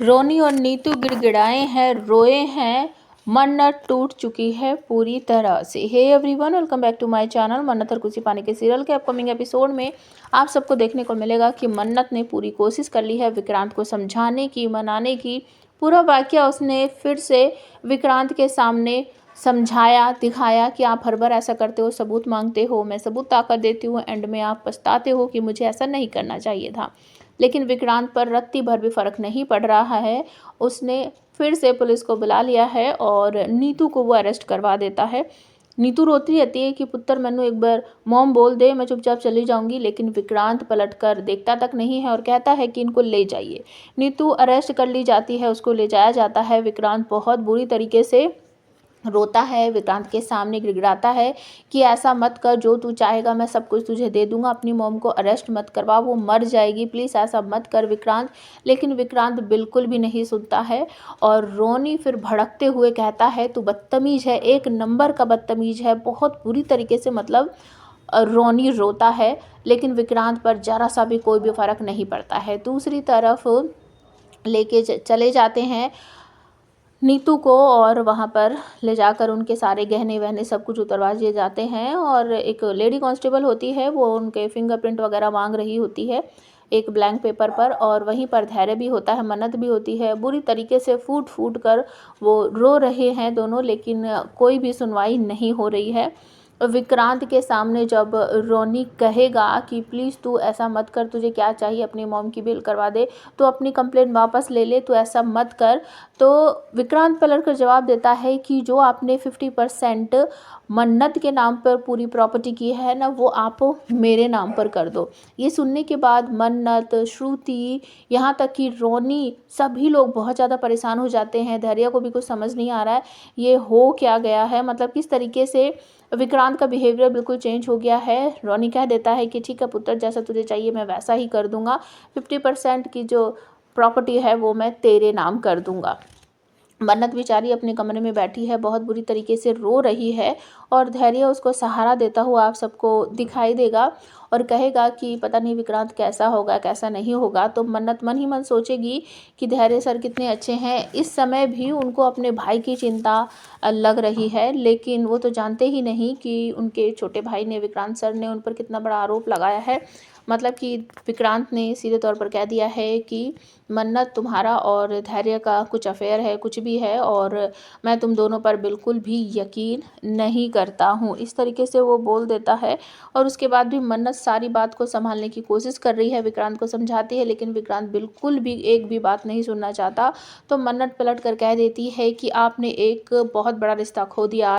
रोनी और नीतू गिड़गिड़ाए हैं, रोए हैं, मन्नत टूट चुकी है पूरी तरह से। Hey everyone, welcome back to my channel. Mannat और खुशी पाने के सीरियल के अपकमिंग एपिसोड में आप सबको देखने को मिलेगा कि मन्नत ने पूरी कोशिश कर ली है विक्रांत को समझाने की, मनाने की। पूरा वाकया उसने फिर से विक्रांत के सामने समझाया, दिखाया कि आप हर बार ऐसा करते हो, सबूत मांगते हो, मैं सबूत ताकत देती हूँ, एंड में आप पछताते हो कि मुझे ऐसा नहीं करना चाहिए था। लेकिन विक्रांत पर रत्ती भर भी फ़र्क नहीं पड़ रहा है। उसने फिर से पुलिस को बुला लिया है और नीतू को वो अरेस्ट करवा देता है। नीतू रोती रहती है कि पुत्र मैनू एक बार मॉम बोल दे, मैं चुपचाप चली जाऊंगी, लेकिन विक्रांत पलटकर देखता तक नहीं है और कहता है कि इनको ले जाइए। नीतू अरेस्ट कर ली जाती है, उसको ले जाया जाता है। विक्रांत बहुत बुरी तरीके से रोता है, विक्रांत के सामने गिड़गिड़ाता है कि ऐसा मत कर, जो तू चाहेगा मैं सब कुछ तुझे दे दूंगा, अपनी मॉम को अरेस्ट मत करवा, वो मर जाएगी, प्लीज़ ऐसा मत कर विक्रांत। लेकिन विक्रांत बिल्कुल भी नहीं सुनता है और रोनी फिर भड़कते हुए कहता है तू बदतमीज़ है, एक नंबर का बदतमीज़ है। बहुत बुरी तरीके से मतलब रोनी रोता है, लेकिन विक्रांत पर जरा सा भी कोई भी फ़र्क नहीं पड़ता है। दूसरी तरफ लेके चले जाते हैं नीतू को और वहाँ पर ले जाकर उनके सारे गहने वहने सब कुछ उतरवा दिए जाते हैं और एक लेडी कांस्टेबल होती है, वो उनके फिंगरप्रिंट वगैरह मांग रही होती है एक ब्लैंक पेपर पर। और वहीं पर धैर्य भी होता है, मन्नत भी होती है। बुरी तरीके से फूट फूट कर वो रो रहे हैं दोनों, लेकिन कोई भी सुनवाई नहीं हो रही है। विक्रांत के सामने जब रोनी कहेगा कि प्लीज़ तू ऐसा मत कर, तुझे क्या चाहिए, अपनी मॉम की बिल करवा दे, तो अपनी कंप्लेंट वापस ले ले, तो ऐसा मत कर, तो विक्रांत पलट कर जवाब देता है कि जो आपने 50% मन्नत के नाम पर पूरी प्रॉपर्टी की है ना, वो आप मेरे नाम पर कर दो। ये सुनने के बाद मन्नत, श्रुति, यहाँ तक कि रोनी, सभी लोग बहुत ज़्यादा परेशान हो जाते हैं। धैर्य को भी कुछ समझ नहीं आ रहा है ये हो क्या गया है, मतलब किस तरीके से विक्रांत का बिहेवियर बिल्कुल चेंज हो गया है। रोनी कह देता है कि ठीक है पुत्र, जैसा तुझे चाहिए मैं वैसा ही कर दूंगा, 50% की जो प्रॉपर्टी है वो मैं तेरे नाम कर दूंगा। मन्नत बेचारी अपने कमरे में बैठी है, बहुत बुरी तरीके से रो रही है और धैर्य उसको सहारा देता हुआ आप सबको दिखाई देगा और कहेगा कि पता नहीं विक्रांत कैसा होगा, कैसा नहीं होगा। तो मन्नत मन ही मन सोचेगी कि धैर्य सर कितने अच्छे हैं, इस समय भी उनको अपने भाई की चिंता लग रही है, लेकिन वो तो जानते ही नहीं कि उनके छोटे भाई ने, विक्रांत सर ने, उन पर कितना बड़ा आरोप लगाया है। मतलब कि विक्रांत ने सीधे तौर पर कह दिया है कि मन्नत, तुम्हारा और धैर्य का कुछ अफेयर है, कुछ भी है, और मैं तुम दोनों पर बिल्कुल भी यकीन नहीं करता हूँ, इस तरीके से वो बोल देता है। और उसके बाद भी मन्नत सारी बात को संभालने की कोशिश कर रही है, विक्रांत को समझाती है, लेकिन विक्रांत बिल्कुल भी एक भी बात नहीं सुनना चाहता। तो मन्नत पलट कर कह देती है कि आपने एक बहुत बड़ा रिश्ता खो दिया।